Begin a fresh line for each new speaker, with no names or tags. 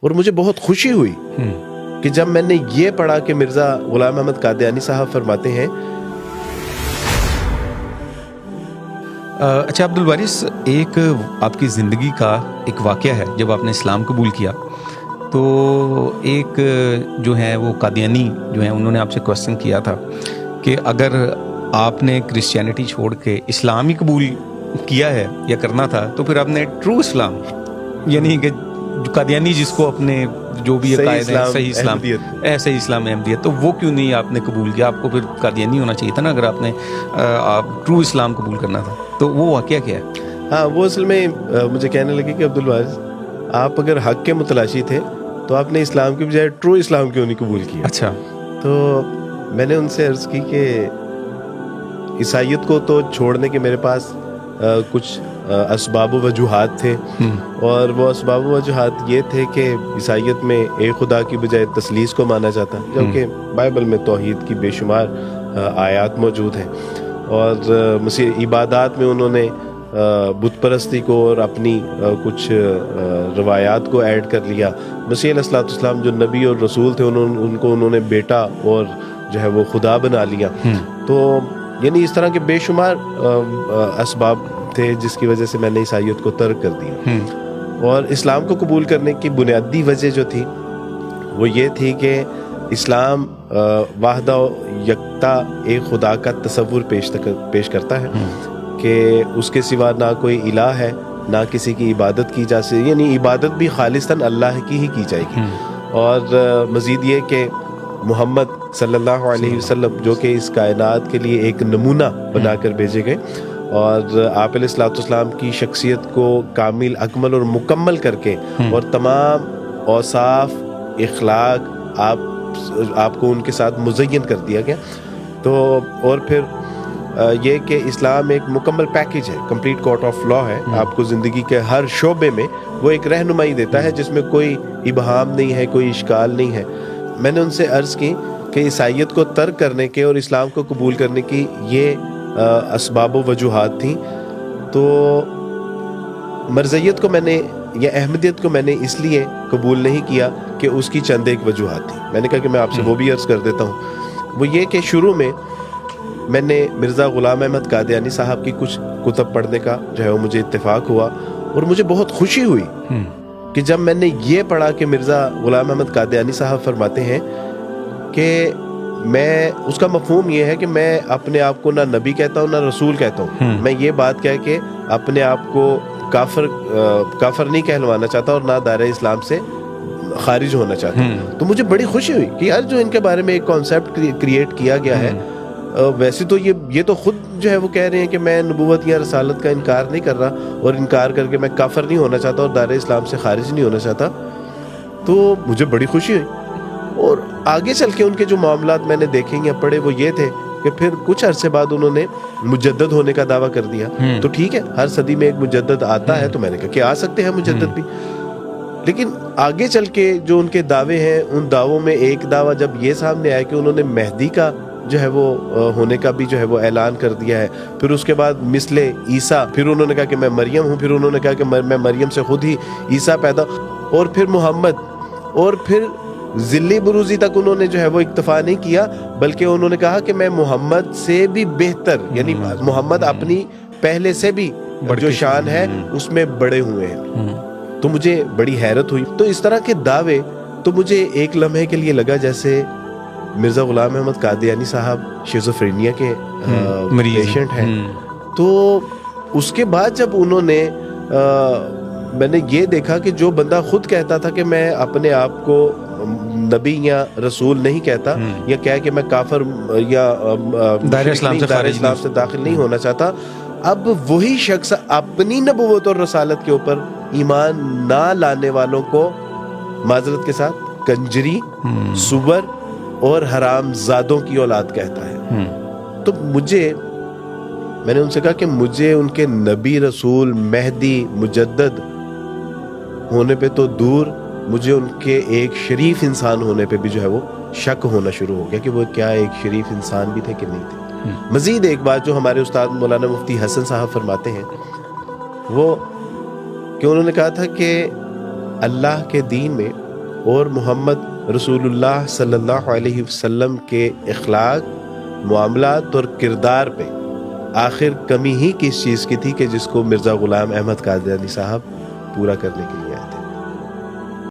اور مجھے بہت خوشی ہوئی کہ جب میں نے یہ پڑھا کہ مرزا غلام احمد قادیانی صاحب فرماتے ہیں.
اچھا عبد الوارث، ایک آپ کی زندگی کا ایک واقعہ ہے جب آپ نے اسلام قبول کیا تو ایک جو ہے وہ قادیانی جو ہیں انہوں نے آپ سے کوسچن کیا تھا کہ اگر آپ نے کرسچینٹی چھوڑ کے اسلام ہی قبول کیا ہے یا کرنا تھا تو پھر آپ نے ٹرو اسلام یعنی کہ قادیانی جس کو اپنے جو بھی عقائد ہیں صحیح اسلام احمدیت، تو وہ کیوں نہیں آپ نے قبول کیا؟ آپ کو پھر قادیانی ہونا چاہیے تھا نا اگر آپ نے ٹرو اسلام قبول کرنا تھا. تو وہ واقعہ کیا ہے؟
ہاں، وہ اصل میں مجھے کہنے لگے کہ عبد الوارث، آپ اگر حق کے متلاشی تھے تو آپ نے اسلام کی بجائے ٹرو اسلام کیوں نہیں قبول کیا؟
اچھا.
تو میں نے ان سے عرض کی کہ عیسائیت کو تو چھوڑنے کے میرے پاس کچھ اسباب و وجوہات تھے، اور وہ اسباب و وجوہات یہ تھے کہ عیسائیت میں ایک خدا کی بجائے تثلیث کو مانا جاتا، جبکہ بائبل میں توحید کی بے شمار آیات موجود ہیں، اور مسیح عبادات میں انہوں نے بت پرستی کو اور اپنی کچھ روایات کو ایڈ کر لیا. مسیح علیہ الصلوۃ والسلام جو نبی اور رسول تھے انہوں نے بیٹا اور جو ہے وہ خدا بنا لیا. تو یعنی اس طرح کے بے شمار اسباب تھے جس کی وجہ سے میں نے عیسائیت کو ترک کر دیا. اور اسلام کو قبول کرنے کی بنیادی وجہ جو تھی وہ یہ تھی کہ اسلام واحدہ و یکتا ایک خدا کا تصور پیش کرتا ہے کہ اس کے سوا نہ کوئی الہ ہے، نہ کسی کی عبادت کی جا سکتی، یعنی عبادت بھی خالصاً اللہ کی ہی کی جائے گی. اور مزید یہ کہ محمد صلی اللہ علیہ وسلم جو کہ اس کائنات کے لیے ایک نمونہ بنا کر بھیجے گئے، اور آپ علیہ الصلوۃ والسلام کی شخصیت کو کامل، اکمل اور مکمل کر کے اور تمام اوصاف اخلاق آپ کو ان کے ساتھ مزین کر دیا گیا. تو اور پھر یہ کہ اسلام ایک مکمل پیکیج ہے، کمپلیٹ کورٹ آف لا ہے، آپ کو زندگی کے ہر شعبے میں وہ ایک رہنمائی دیتا ہے جس میں کوئی ابہام نہیں ہے، کوئی اشکال نہیں ہے. میں نے ان سے عرض کی کہ عیسائیت کو ترک کرنے کے اور اسلام کو قبول کرنے کی یہ اسباب و وجوہات تھیں. تو مرزیت کو میں نے یا احمدیت کو میں نے اس لیے قبول نہیں کیا کہ اس کی چند ایک وجوہات تھیں. میں نے کہا کہ میں آپ سے وہ بھی عرض کر دیتا ہوں. وہ یہ کہ شروع میں میں نے مرزا غلام احمد قادیانی صاحب کی کچھ کتب پڑھنے کا جو ہے وہ مجھے اتفاق ہوا، اور مجھے بہت خوشی ہوئی کہ جب میں نے یہ پڑھا کہ مرزا غلام احمد قادیانی صاحب فرماتے ہیں کہ میں اس کا مفہوم یہ ہے کہ میں اپنے آپ کو نہ نبی کہتا ہوں نہ رسول کہتا ہوں، میں یہ بات کہہ کے اپنے آپ کو کافر نہیں کہلوانا چاہتا اور نہ دائرہ اسلام سے خارج ہونا چاہتا ہوں. تو مجھے بڑی خوشی ہوئی کہ یار جو ان کے بارے میں ایک کانسیپٹ کریٹ کیا گیا ہے، ویسے تو یہ تو خود جو ہے وہ کہہ رہے ہیں کہ میں نبوت یا رسالت کا انکار نہیں کر رہا، اور انکار کر کے میں کافر نہیں ہونا چاہتا اور دائرہ اسلام سے خارج نہیں ہونا چاہتا. تو مجھے بڑی خوشی ہوئی. اور آگے چل کے ان کے جو معاملات میں نے دیکھے یا پڑھے وہ یہ تھے کہ پھر کچھ عرصے بعد انہوں نے مجدد ہونے کا دعویٰ کر دیا. تو ٹھیک ہے، ہر صدی میں ایک مجدد آتا ہے، تو میں نے کہا کہ آ سکتے ہیں مجدد بھی. لیکن آگے چل کے جو ان کے دعوے ہیں، ان دعووں میں ایک دعویٰ جب یہ سامنے آیا کہ انہوں نے مہدی کا جو ہے وہ ہونے کا بھی جو ہے وہ اعلان کر دیا ہے. پھر اس کے بعد مثل عیسیٰ، پھر انہوں نے کہا کہ میں مریم ہوں، پھر انہوں نے کہا کہ میں مریم سے خود ہی عیسیٰ پیدا، اور پھر محمد، اور پھر ذلی بروزی تک انہوں نے جو ہے وہ اکتفا نہیں کیا، بلکہ انہوں نے کہا کہ میں محمد سے بھی بہتر، یعنی محمد اپنی پہلے سے بھی جو شان ہے اس میں بڑے ہوئے ہیں. تو مجھے بڑی حیرت ہوئی. تو اس طرح کے دعوے تو مجھے ایک لمحے کے لیے لگا جیسے مرزا غلام احمد قادیانی صاحب شیزوفرینیا کے پیشنٹ ہیں. تو اس کے بعد جب انہوں نے میں نے یہ دیکھا کہ جو بندہ خود کہتا تھا کہ میں اپنے آپ کو نبی یا رسول نہیں کہتا، یا کہہ کہ میں کافر یا دائرہ اسلام سے داخل نہیں ہونا چاہتا، اب وہی شخص اپنی نبوت اور رسالت کے اوپر ایمان نہ لانے والوں کو معذرت کے ساتھ کنجری، سور اور حرام زادوں کی اولاد کہتا ہے. تو میں نے ان سے کہا کہ مجھے ان کے نبی، رسول، مہدی، مجدد ہونے پہ تو دور، مجھے ان کے ایک شریف انسان ہونے پہ بھی جو ہے وہ شک ہونا شروع ہو گیا کہ وہ کیا ایک شریف انسان بھی تھے کہ نہیں تھے. مزید ایک بات جو ہمارے استاد مولانا مفتی حسن صاحب فرماتے ہیں وہ کہ انہوں نے کہا تھا کہ اللہ کے دین میں اور محمد رسول اللہ صلی اللہ علیہ وسلم کے اخلاق، معاملات اور کردار پہ آخر کمی ہی کس چیز کی تھی کہ جس کو مرزا غلام احمد قادیانی صاحب پورا کرنے کے لیے آئے تھے؟